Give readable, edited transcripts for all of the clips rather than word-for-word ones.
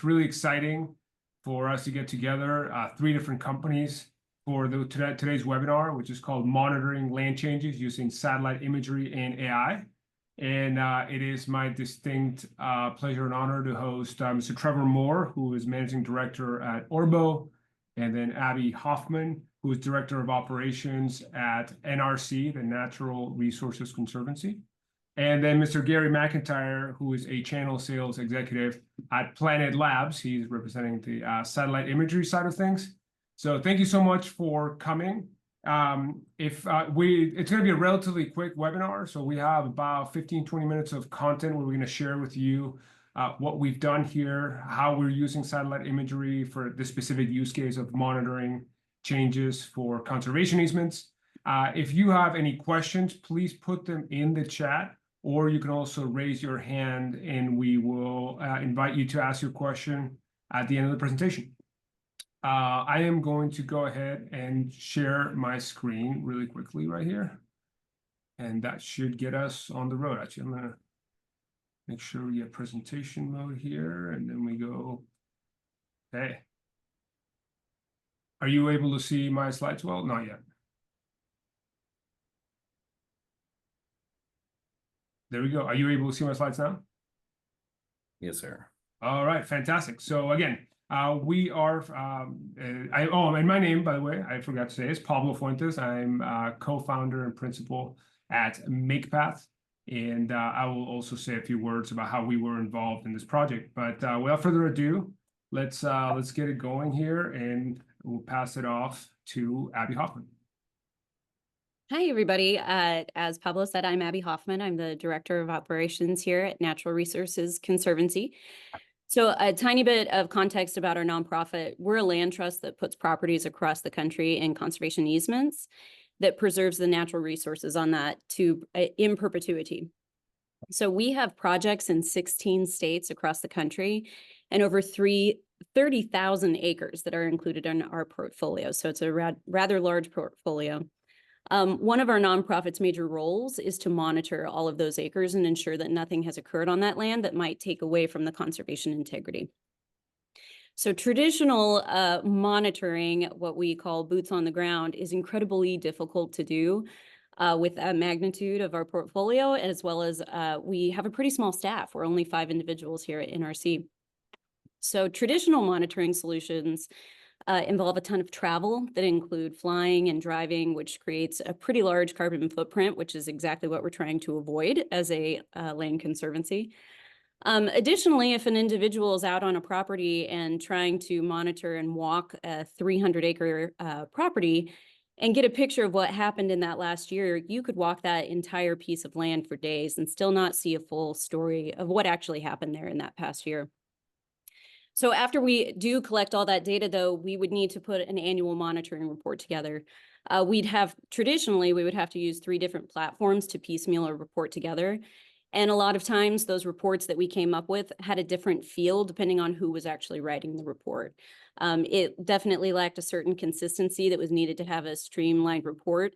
It's really exciting for us to get together, 3 different companies for today's webinar, which is called Monitoring Land Changes Using Satellite Imagery and AI. And it is my distinct pleasure and honor to host Mr. Trevor Moore, who is Managing Director at Orbo, and then Abby Hoffman, who is Director of Operations at NRC, the Natural Resources Conservancy. And then Mr. Gary McIntyre, who is a channel sales executive at Planet Labs. He's representing the satellite imagery side of things. So thank you so much for coming. It's going to be a relatively quick webinar. So we have about 15-20 minutes of content where we're going to share with you what we've done here, how we're using satellite imagery for the specific use case of monitoring changes for conservation easements. If you have any questions, please put them in the chat, or you can also raise your hand and we will invite you to ask your question at the end of the presentation. I am going to go ahead and share my screen really quickly right here. And that should get us on the road. Actually, I'm going to make sure we get presentation mode here, and then we go, okay. Are you able to see my slides well? Not yet. There we go. Are you able to see my slides now? Yes, sir. All right, fantastic. So again, we are, and my name, by the way, I forgot to say, is Pablo Fuentes. I'm co-founder and principal at MakePath. And I will also say a few words about how we were involved in this project. But without further ado, let's get it going here, and we'll pass it off to Abby Hoffman. Hi, everybody. As Pablo said, I'm Abby Hoffman. I'm the Director of Operations here at Natural Resources Conservancy. So a tiny bit of context about our nonprofit. We're a land trust that puts properties across the country in conservation easements that preserves the natural resources on that in perpetuity. So we have projects in 16 states across the country and over 30,000 acres that are included in our portfolio. So it's a rather large portfolio. One of our nonprofit's major roles is to monitor all of those acres and ensure that nothing has occurred on that land that might take away from the conservation integrity. So traditional monitoring, what we call boots on the ground, is incredibly difficult to do with a magnitude of our portfolio, as well as we have a pretty small staff. We're only 5 individuals here at NRC. So traditional monitoring solutions involve a ton of travel that include flying and driving, which creates a pretty large carbon footprint, which is exactly what we're trying to avoid as a land conservancy. Additionally, if an individual is out on a property and trying to monitor and walk a 300-acre property and get a picture of what happened in that last year, you could walk that entire piece of land for days and still not see a full story of what actually happened there in that past year. So after we do collect all that data, though, we would need to put an annual monitoring report together. Traditionally, we would have to use 3 different platforms to piecemeal a report together. And a lot of times those reports that we came up with had a different feel depending on who was actually writing the report. It definitely lacked a certain consistency that was needed to have a streamlined report.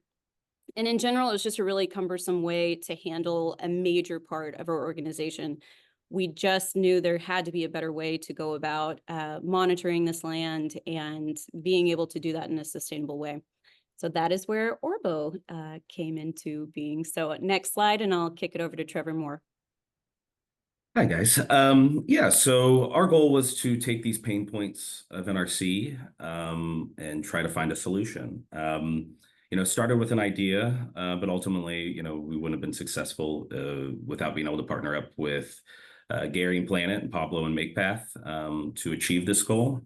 And in general, it was just a really cumbersome way to handle a major part of our organization. We just knew there had to be a better way to go about monitoring this land and being able to do that in a sustainable way. So that is where Orbo came into being. So next slide, and I'll kick it over to Trevor Moore. Hi, guys. Yeah, so our goal was to take these pain points of NRC and try to find a solution. Started with an idea, but ultimately, we wouldn't have been successful without being able to partner up with Gary and Planet and Pablo and MakePath to achieve this goal.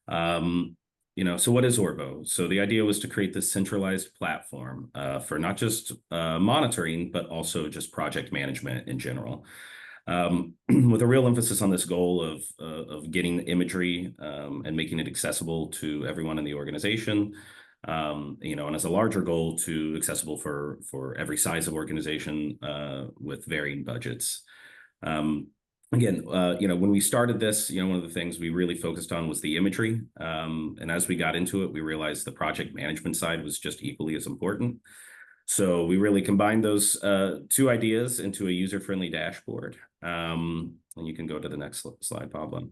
So what is Orbo? So the idea was to create this centralized platform for not just monitoring, but also just project management in general, with a real emphasis on this goal of getting the imagery and making it accessible to everyone in the organization. And as a larger goal to accessible for every size of organization with varying budgets. Again, when we started this, one of the things we really focused on was the imagery. And as we got into it, we realized the project management side was just equally as important. So we really combined those 2 ideas into a user-friendly dashboard. And you can go to the next slide, Pablo.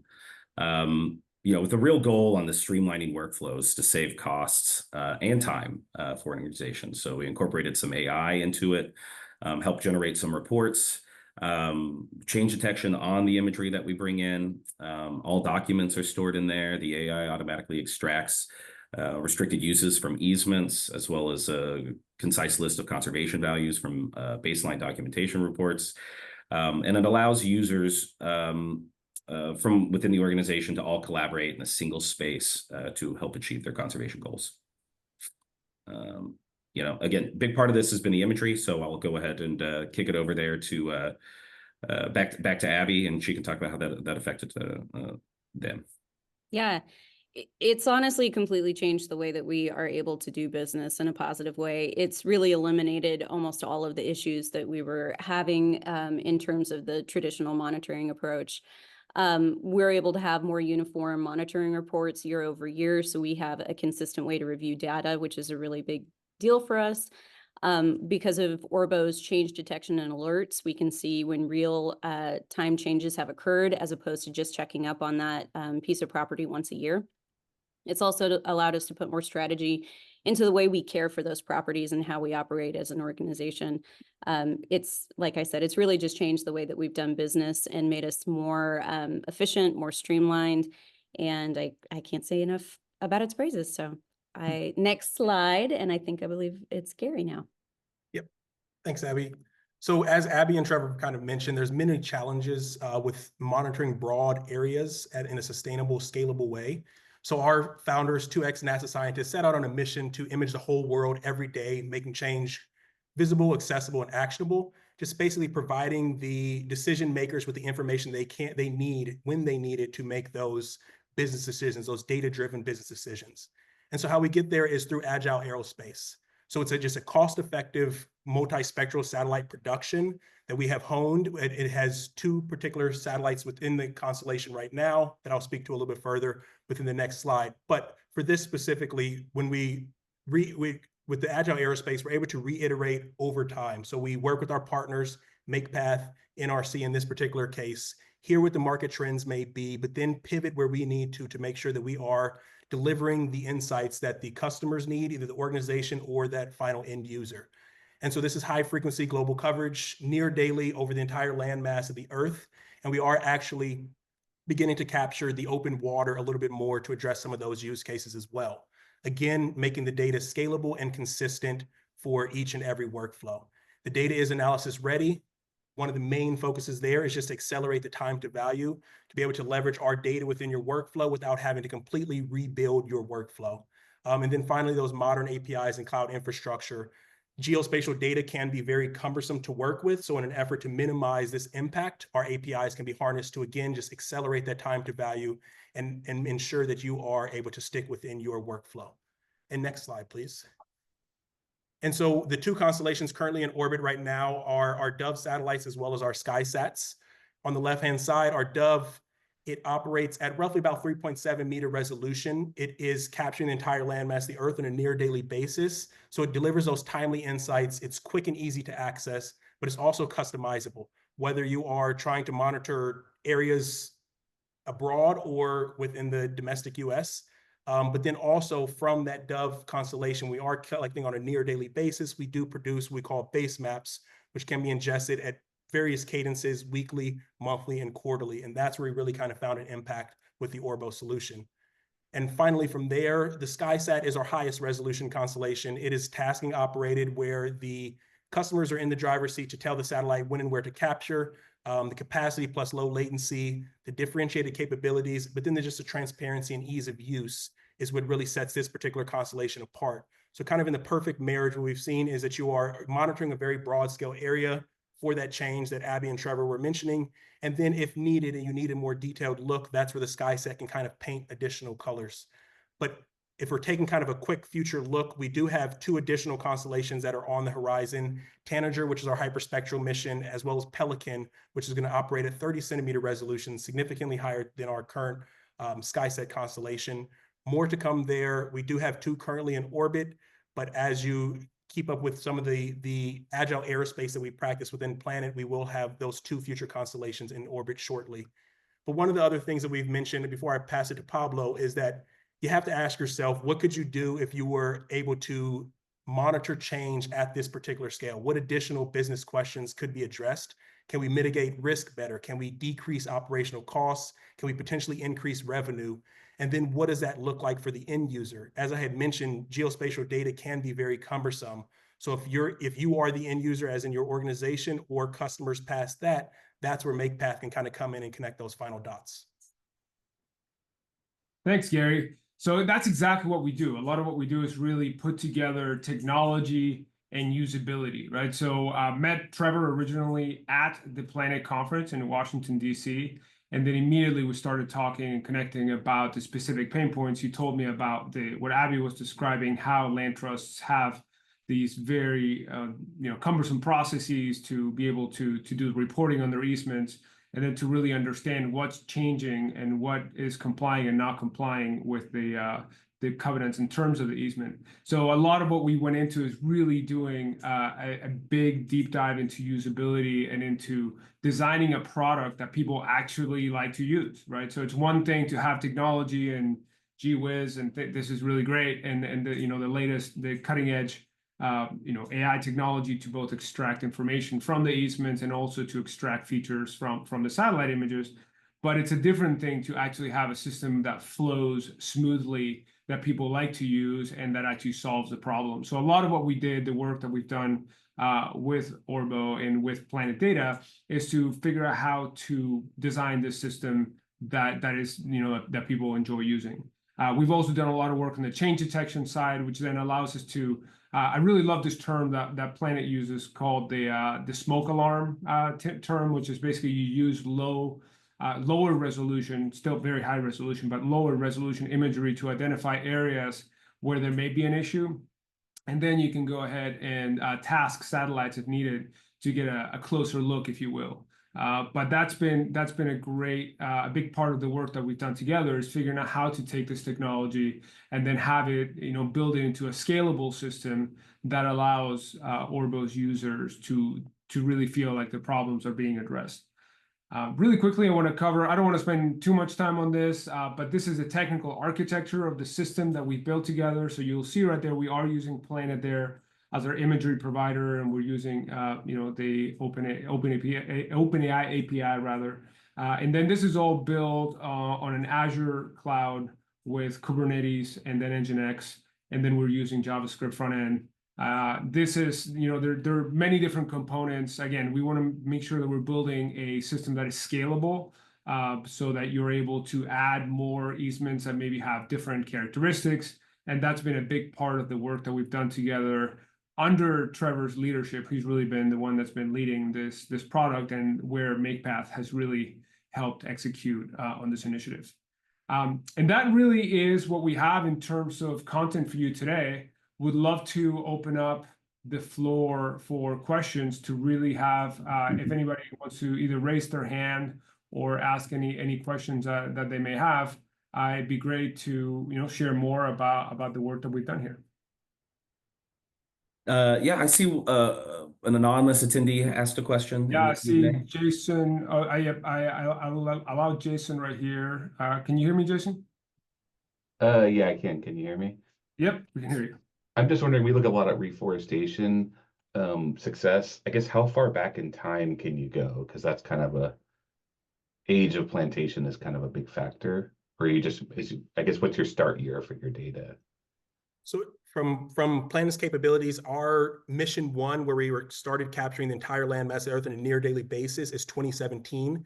With the real goal on the streamlining workflows to save costs and time for an organization. So we incorporated some AI into it, helped generate some reports, change detection on the imagery that we bring in. All documents are stored in there. The AI automatically extracts restricted uses from easements, as well as a concise list of conservation values from baseline documentation reports. And it allows users from within the organization to all collaborate in a single space to help achieve their conservation goals. Again, big part of this has been the imagery, so I'll go ahead and kick it over there to back to Abby, and she can talk about how that affected them. Yeah, it's honestly completely changed the way that we are able to do business in a positive way. It's really eliminated almost all of the issues that we were having in terms of the traditional monitoring approach. We're able to have more uniform monitoring reports year over year, so we have a consistent way to review data, which is a really big deal for us. Because of Orbo's change detection and alerts, we can see when real time changes have occurred, as opposed to just checking up on that piece of property once a year. It's also allowed us to put more strategy into the way we care for those properties and how we operate as an organization. It's, like I said, it's really just changed the way that we've done business and made us more efficient, more streamlined. And I can't say enough about its praises. So next slide, and I believe it's Gary now. Yep. Thanks, Abby. So as Abby and Trevor kind of mentioned, there's many challenges with monitoring broad areas in a sustainable, scalable way. So our founders, 2X NASA scientists, set out on a mission to image the whole world every day, making change visible, accessible, and actionable, just basically providing the decision makers with the information they need when they need it to make those business decisions, those data-driven business decisions. And so how we get there is through agile aerospace. So it's just a cost-effective multispectral satellite production that we have honed. It has two particular satellites within the constellation right now that I'll speak to a little bit further within the next slide. But for this specifically, when with the agile aerospace, we're able to reiterate over time. So we work with our partners, MakePath, NRC in this particular case, hear what the market trends may be, but then pivot where we need to make sure that we are delivering the insights that the customers need, either the organization or that final end user. And so this is high frequency global coverage, near daily over the entire landmass of the Earth. And we are actually beginning to capture the open water a little bit more to address some of those use cases as well. Again, making the data scalable and consistent for each and every workflow. The data is analysis ready. One of the main focuses there is just to accelerate the time to value, to be able to leverage our data within your workflow without having to completely rebuild your workflow. And then finally, those modern APIs and cloud infrastructure. Geospatial data can be very cumbersome to work with. So in an effort to minimize this impact, our APIs can be harnessed to, again, just accelerate that time to value and ensure that you are able to stick within your workflow. And next slide, please. And so the two constellations currently in orbit right now are our Dove satellites as well as our SkySats. On the left-hand side, our Dove, it operates at roughly about 3.7 meter resolution. It is capturing the entire landmass of the Earth on a near daily basis. So it delivers those timely insights. It's quick and easy to access, but it's also customizable. Whether you are trying to monitor areas abroad or within the domestic US, but then also from that Dove constellation, we are collecting on a near daily basis. We do produce what we call base maps, which can be ingested at various cadences, weekly, monthly, and quarterly. And that's where we really kind of found an impact with the Orbo solution. And finally, from there, the SkySat is our highest resolution constellation. It is tasking operated where the customers are in the driver's seat to tell the satellite when and where to capture, the capacity plus low latency, the differentiated capabilities, but then there's just the transparency and ease of use is what really sets this particular constellation apart. So kind of in the perfect marriage, what we've seen is that you are monitoring a very broad scale area for that change that Abby and Trevor were mentioning. And then if needed and you need a more detailed look, that's where the SkySat can kind of paint additional colors. But if we're taking kind of a quick future look, we do have two additional constellations that are on the horizon. Tanager, which is our hyperspectral mission, as well as Pelican, which is going to operate at 30 centimeter resolution, significantly higher than our current SkySat constellation. More to come there. We do have two currently in orbit, but as you keep up with some of the agile aerospace that we practice within Planet, we will have those two future constellations in orbit shortly. But one of the other things that we've mentioned before I pass it to Pablo is that you have to ask yourself, what could you do if you were able to monitor change at this particular scale? What additional business questions could be addressed? Can we mitigate risk better? Can we decrease operational costs? Can we potentially increase revenue? And then what does that look like for the end user? As I had mentioned, geospatial data can be very cumbersome. So if you are the end user, as in your organization or customers past that, that's where MakePath can kind of come in and connect those final dots. Thanks, Gary. So that's exactly what we do. A lot of what we do is really put together technology and usability, right? So met Trevor originally at the Planet Conference in Washington, D.C., and then immediately we started talking and connecting about the specific pain points. You told me about what Abby was describing, how land trusts have these very cumbersome processes to be able to do the reporting on their easements, and then to really understand what's changing and what is complying and not complying with the covenants in terms of the easement. So a lot of what we went into is really doing a big deep dive into usability and into designing a product that people actually like to use, right? So it's one thing to have technology and gee whiz and this is really great, and the latest, the cutting edge AI technology to both extract information from the easements and also to extract features from the satellite images. But it's a different thing to actually have a system that flows smoothly, that people like to use, and that actually solves the problem. So a lot of what we did, the work that we've done with Orbo and with Planet Data, is to figure out how to design this system that is that people enjoy using. We've also done a lot of work on the change detection side, which then allows us to I really love this term that Planet uses called the smoke alarm term, which is basically you use lower resolution, still very high resolution, but lower resolution imagery to identify areas where there may be an issue. And then you can go ahead and task satellites if needed to get a closer look, if you will. But that's been a big part of the work that we've done together, is figuring out how to take this technology and then have it, build it into a scalable system that allows Orbo's users to really feel like the problems are being addressed. Really quickly, I want to cover, I don't want to spend too much time on this, but this is a technical architecture of the system that we've built together. So you'll see right there, we are using Planet there as our imagery provider, and we're using the OpenAI API rather. And then this is all built on an Azure cloud with Kubernetes and then Nginx, and then we're using JavaScript front end. This is, there are many different components. Again, we want to make sure that we're building a system that is scalable, so that you're able to add more easements that maybe have different characteristics. And that's been a big part of the work that we've done together under Trevor's leadership. He's really been the one that's been leading this product, and where MakePath has really helped execute on this initiative. And that really is what we have in terms of content for you today. Would love to open up the floor for questions to really have, if anybody wants to either raise their hand or ask any questions that they may have, it'd be great to share more about the work that we've done here. Yeah, I see an anonymous attendee asked a question. Yeah, I see Jason. I'll allow Jason right here. Can you hear me, Jason? Yeah, I can. Can you hear me? Yep, we can hear you. I'm just wondering, we look a lot at reforestation success. I guess how far back in time can you go? Because that's kind of age of plantation is kind of a big factor. Or I guess, what's your start year for your data? So from Planet's capabilities, our mission 1, where we started capturing the entire landmass of the Earth on a near daily basis, is 2017.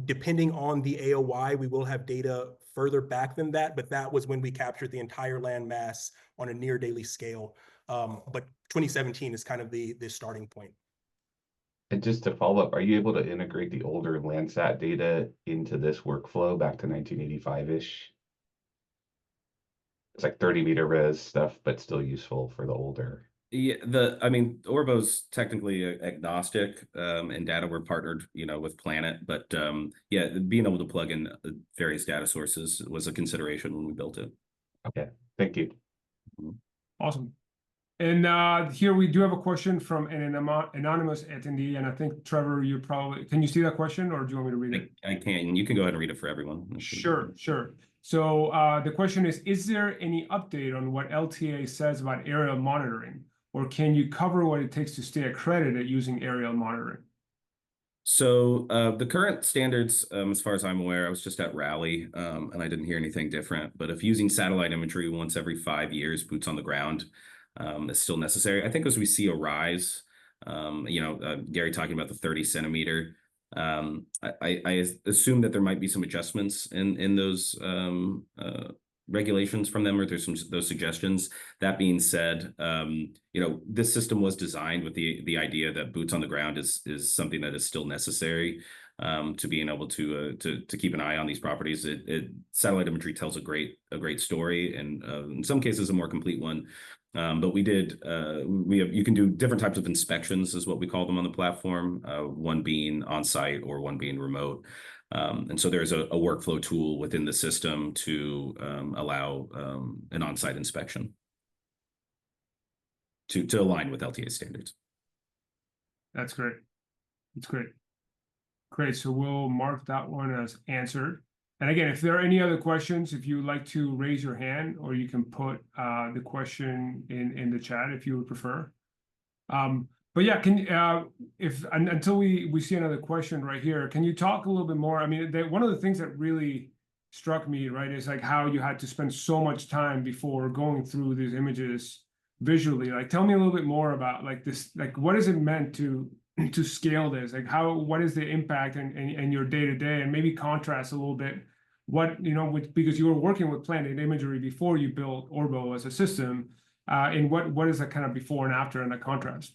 Depending on the AOY, we will have data further back than that, but that was when we captured the entire landmass on a near daily scale. But 2017 is kind of the starting point. And just to follow up, are you able to integrate the older Landsat data into this workflow back to 1985-ish? It's like 30-meter res stuff, but still useful for the older. Yeah, Orbo's technically agnostic, and data we're partnered, with Planet, but yeah, being able to plug in various data sources was a consideration when we built it. Okay, thank you. Awesome. And here we do have a question from an anonymous attendee, and I think Trevor, can you see that question, or do you want me to read it? I can. You can go ahead and read it for everyone. Sure. So the question is there any update on what LTA says about aerial monitoring, or can you cover what it takes to stay accredited using aerial monitoring? So the current standards, as far as I'm aware, I was just at Raleigh, and I didn't hear anything different. But if using satellite imagery once every 5 years, boots on the ground, is still necessary. I think as we see a rise, Gary talking about the 30 centimeter, I assume that there might be some adjustments in those regulations from them, or there's those suggestions. That being said, this system was designed with the idea that boots on the ground is something that is still necessary to being able to keep an eye on these properties. Satellite imagery tells a great story, and in some cases a more complete one. But you can do different types of inspections, is what we call them on the platform, one being on site or one being remote. And so there's a workflow tool within the system to allow an on-site inspection to align with LTA standards. That's great. That's great. Great. So we'll mark that one as answered. And again, if there are any other questions, if you would like to raise your hand, or you can put the question in the chat if you would prefer. But yeah, until we see another question right here, can you talk a little bit more? I mean, one of the things that really struck me, right, is like how you had to spend so much time before going through these images visually. Like, tell me a little bit more about like this, like what is it meant to scale this? Like what is the impact in your day-to-day, and maybe contrast a little bit because you were working with planet imagery before you built Orbo as a system, and what is that kind of before and after and the contrast?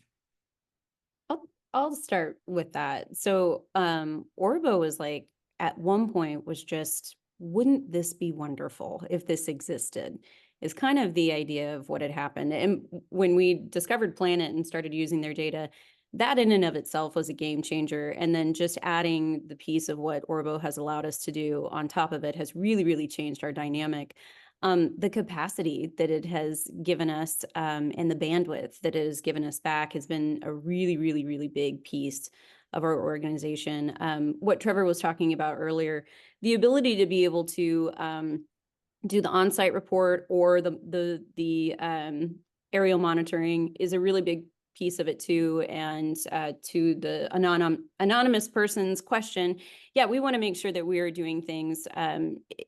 I'll start with that. So Orbo was like, at one point was just, wouldn't this be wonderful if this existed? Is kind of the idea of what had happened. And when we discovered Planet and started using their data, that in and of itself was a game changer. And then just adding the piece of what Orbo has allowed us to do on top of it has really, really changed our dynamic. The capacity that it has given us and the bandwidth that it has given us back has been a really, really, really big piece of our organization. What Trevor was talking about earlier, the ability to be able to do the on-site report or the aerial monitoring is a really big piece of it too. And to the anonymous person's question, yeah, we want to make sure that we are doing things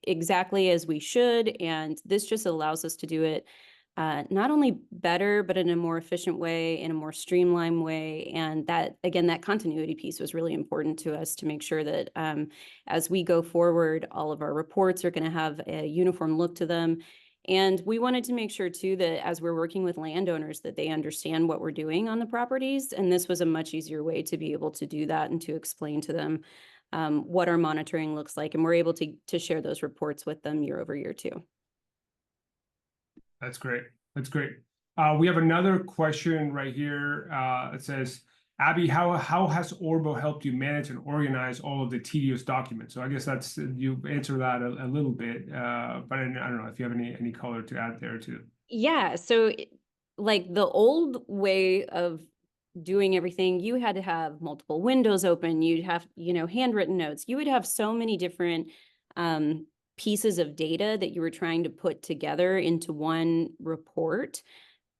exactly as we should. And this just allows us to do it not only better, but in a more efficient way, in a more streamlined way. And that, again, that continuity piece was really important to us to make sure that as we go forward, all of our reports are going to have a uniform look to them. And we wanted to make sure too that as we're working with landowners that they understand what we're doing on the properties. And this was a much easier way to be able to do that and to explain to them what our monitoring looks like. And we're able to share those reports with them year over year too. That's great. That's great. We have another question right here. It says, Abby, how has Orbo helped you manage and organize all of the tedious documents? So I guess that's, you answer that a little bit, but I don't know if you have any color to add there too. Yeah. So like the old way of doing everything, you had to have multiple windows open. You'd have, handwritten notes. You would have so many different pieces of data that you were trying to put together into one report.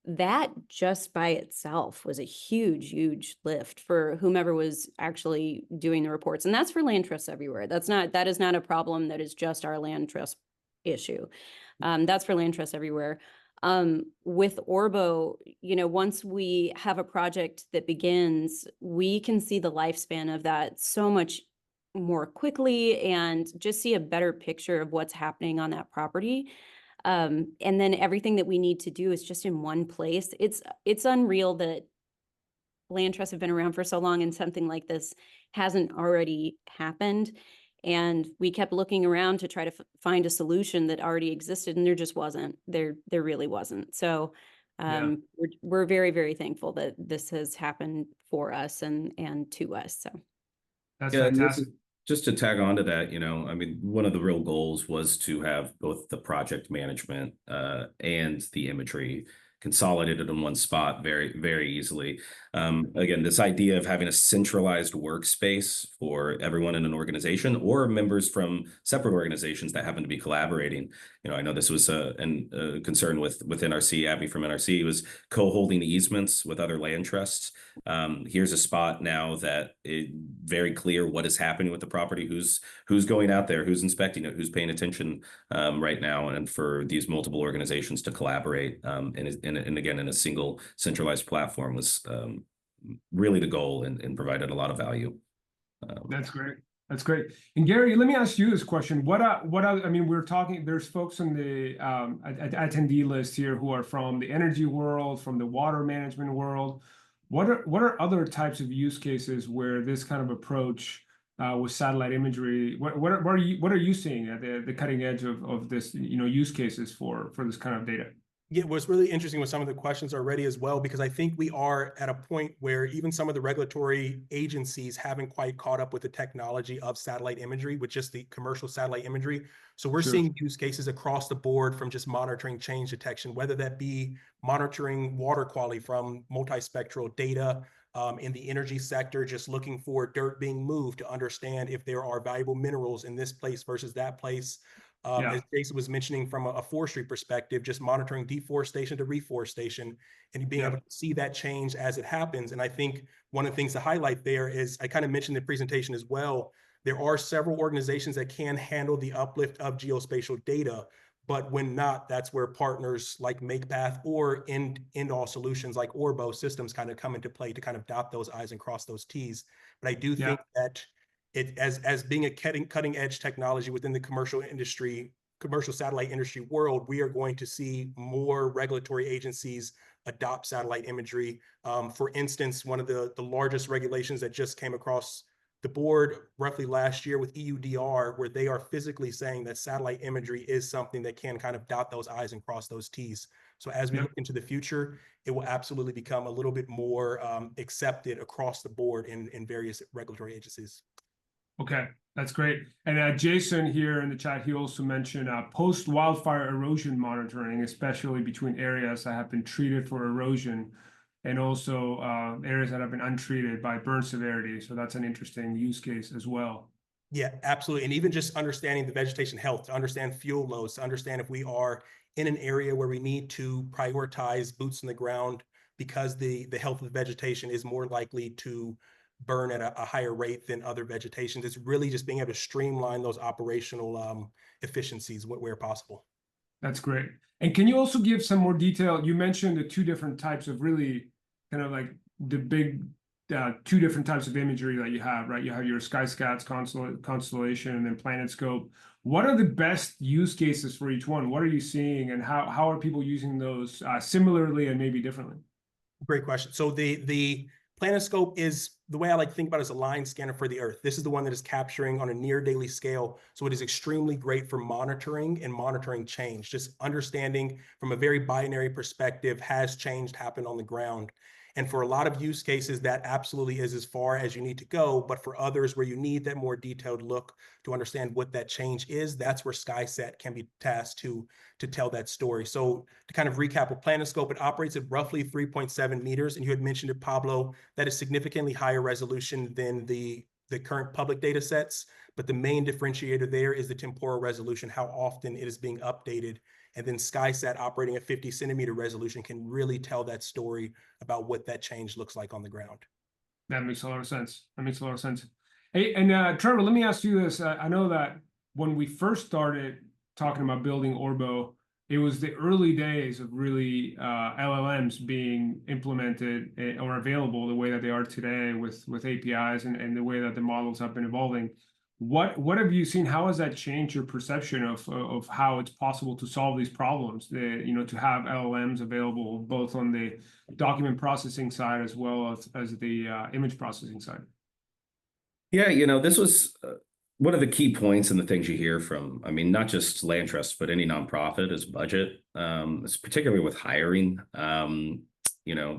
That just by itself was a huge, huge lift for whomever was actually doing the reports. And that's for land trusts everywhere. That is not a problem that is just our land trust issue. That's for land trusts everywhere. With Orbo, once we have a project that begins, we can see the lifespan of that so much more quickly and just see a better picture of what's happening on that property. And then everything that we need to do is just in one place. It's unreal that land trusts have been around for so long and something like this hasn't already happened. And we kept looking around to try to find a solution that already existed, and there just wasn't. There really wasn't. So we're very, very thankful that this has happened for us and to us. So that's fantastic. Just to tag on to that, I mean, one of the real goals was to have both the project management and the imagery consolidated in one spot very, very easily. Again, this idea of having a centralized workspace for everyone in an organization or members from separate organizations that happen to be collaborating. I know this was a concern with NRC. Abby from NRC was co-holding easements with other land trusts. Here's a spot now that is very clear what is happening with the property, who's going out there, who's inspecting it, who's paying attention right now, and for these multiple organizations to collaborate and again in a single centralized platform was really the goal and provided a lot of value. That's great. That's great. And Gary, let me ask you this question. I mean, we're talking, there's folks on the attendee list here who are from the energy world, from the water management world. What are other types of use cases where this kind of approach with satellite imagery, what are you seeing at the cutting edge of this, use cases for this kind of data? Yeah, what's really interesting with some of the questions already as well, because I think we are at a point where even some of the regulatory agencies haven't quite caught up with the technology of satellite imagery, with just the commercial satellite imagery. So we're seeing use cases across the board from just monitoring change detection, whether that be monitoring water quality from multispectral data, in the energy sector, just looking for dirt being moved to understand if there are valuable minerals in this place versus that place. As Jason was mentioning, from a forestry perspective, just monitoring deforestation to reforestation and being able to see that change as it happens. And I think one of the things to highlight there is, I kind of mentioned in the presentation as well, there are several organizations that can handle the uplift of geospatial data, but when not, that's where partners like MakePath or end-all solutions like Orbo systems kind of come into play to kind of dot those I's and cross those T's. But I do think that it, as being a cutting edge technology within the commercial satellite industry world, we are going to see more regulatory agencies adopt satellite imagery. For instance, one of the largest regulations that just came across the board roughly last year with EUDR, where they are physically saying that satellite imagery is something that can kind of dot those I's and cross those T's. So as we look into the future, it will absolutely become a little bit more accepted across the board in various regulatory agencies. Okay, that's great. And Jason here in the chat, he also mentioned post-wildfire erosion monitoring, especially between areas that have been treated for erosion and also areas that have been untreated by burn severity. So that's an interesting use case as well. Yeah, absolutely. And even just understanding the vegetation health, to understand fuel loads, to understand if we are in an area where we need to prioritize boots in the ground because the health of the vegetation is more likely to burn at a higher rate than other vegetations. It's really just being able to streamline those operational efficiencies where possible. That's great. And can you also give some more detail? You mentioned the two different types of really kind of like the big two different types of imagery that you have, right? You have your SkyScats constellation and then PlanetScope. What are the best use cases for each one? What are you seeing and how are people using those similarly and maybe differently? Great question. So the PlanetScope is, the way I like to think about it, as a line scanner for the Earth. This is the one that is capturing on a near daily scale. So it is extremely great for monitoring and monitoring change, just understanding from a very binary perspective, has change happened on the ground? And for a lot of use cases, that absolutely is as far as you need to go. But for others where you need that more detailed look to understand what that change is, that's where SkySat can be tasked to tell that story. So to kind of recap with PlanetScope, it operates at roughly 3.7 meters. And you had mentioned it, Pablo, that is significantly higher resolution than the current public data sets. But the main differentiator there is the temporal resolution, how often it is being updated. And then SkySat operating at 50 centimeter resolution can really tell that story about what that change looks like on the ground. That makes a lot of sense. That makes a lot of sense. Hey, and Trevor, let me ask you this. I know that when we first started talking about building Orbo, it was the early days of really LLMs being implemented or available the way that they are today with APIs and the way that the models have been evolving. What have you seen? How has that changed your perception of how it's possible to solve these problems? To have LLMs available both on the document processing side as well as the image processing side. Yeah, this was one of the key points and the things you hear from, I mean, not just land trusts, but any nonprofit is budget. It's particularly with hiring.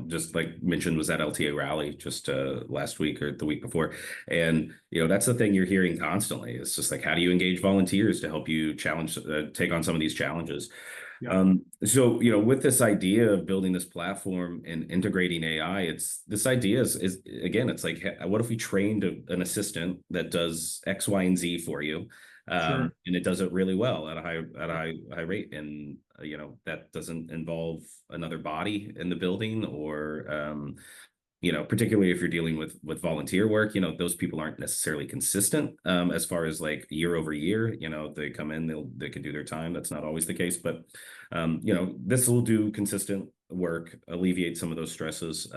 Just like mentioned, was at LTA rally just last week or the week before. And, that's the thing you're hearing constantly. It's just like, how do you engage volunteers to help you take on some of these challenges? Yeah. So, with this idea of building this platform and integrating AI, this idea is again, it's like, what if we trained an assistant that does X, Y, and Z for you, Sure. and it does it really well at a high rate, and that doesn't involve another body in the building, or particularly if you're dealing with volunteer work, those people aren't necessarily consistent as far as like year over year. They come in, they can do their time. That's not always the case, but this will do consistent work, alleviate some of those stresses.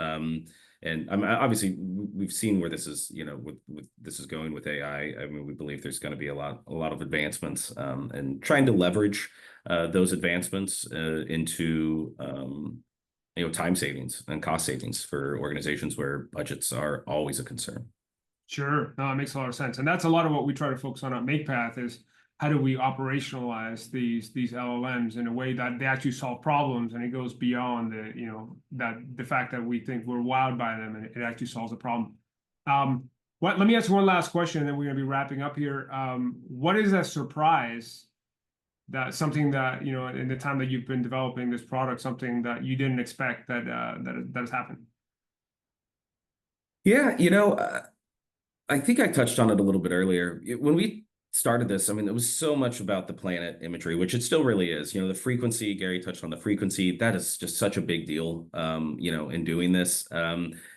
And obviously we've seen where this is, with this is going with AI. I mean, we believe there's going to be a lot of advancements, and trying to leverage those advancements into time savings and cost savings for organizations where budgets are always a concern. Sure. No, it makes a lot of sense. And that's a lot of what we try to focus on at MakePath is how do we operationalize these LLMs in a way that they actually solve problems, and it goes beyond the fact that we think we're wowed by them and it actually solves a problem. Let me ask one last question, and then we're going to be wrapping up here. What is a surprise that something that, in the time that you've been developing this product, something that you didn't expect that has happened? Yeah, I think I touched on it a little bit earlier. When we started this, I mean, it was so much about the planet imagery, which it still really is. The frequency, Gary touched on the frequency. That is just such a big deal, in doing this.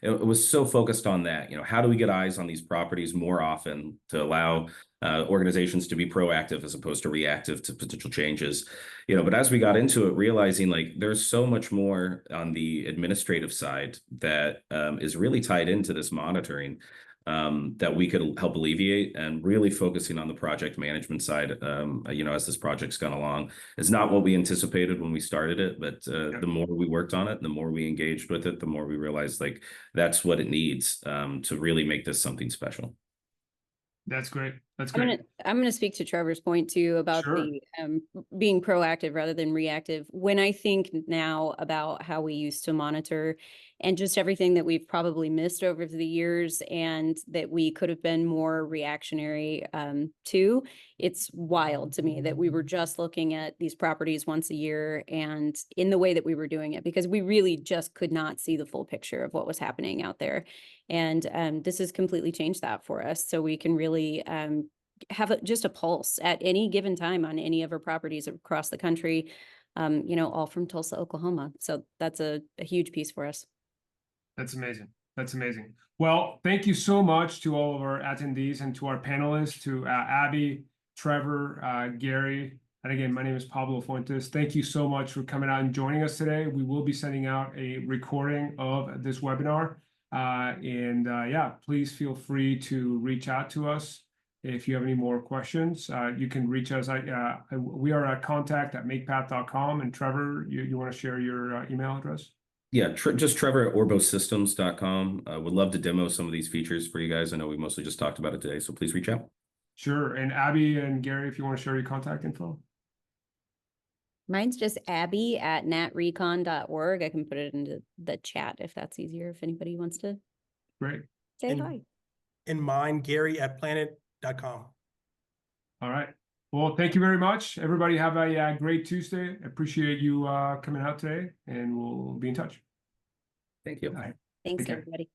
It was so focused on that. How do we get eyes on these properties more often to allow organizations to be proactive as opposed to reactive to potential changes? But as we got into it, realizing like there's so much more on the administrative side that is really tied into this monitoring, that we could help alleviate, and really focusing on the project management side, as this project's gone along. It's not what we anticipated when we started it, but the more we worked on it, the more we engaged with it, the more we realized like that's what it needs to really make this something special. That's great. That's great. I'm gonna speak to Trevor's point too about Sure. the being proactive rather than reactive. When I think now about how we used to monitor and just everything that we've probably missed over the years, and that we could have been more reactionary to, it's wild to me that we were just looking at these properties once a year and in the way that we were doing it, because we really just could not see the full picture of what was happening out there. And this has completely changed that for us. So we can really have just a pulse at any given time on any of our properties across the country, all from Tulsa, Oklahoma. So that's a huge piece for us. That's amazing. That's amazing. Well, thank you so much to all of our attendees and to our panelists, to Abby, Trevor, Gary. And again, my name is Pablo Fuentes. Thank you so much for coming out and joining us today. We will be sending out a recording of this webinar. Yeah, please feel free to reach out to us if you have any more questions. You can reach us. We are at contact@makepath.com. And Trevor, you want to share your email address? Yeah, just Trevor at orbosystems.com. Would love to demo some of these features for you guys. I know we mostly just talked about it today, so please reach out. Sure. And Abby and Gary, if you want to share your contact info. Mine's just abby@natrecon.org. I can put it into the chat if that's easier, if anybody wants to Great. say hi. And mine, Gary@planet.com. All right. Well, thank you very much. Everybody have a great Tuesday. Appreciate you coming out today, and we'll be in touch. Thank you. All right. Thanks, Take care. everybody.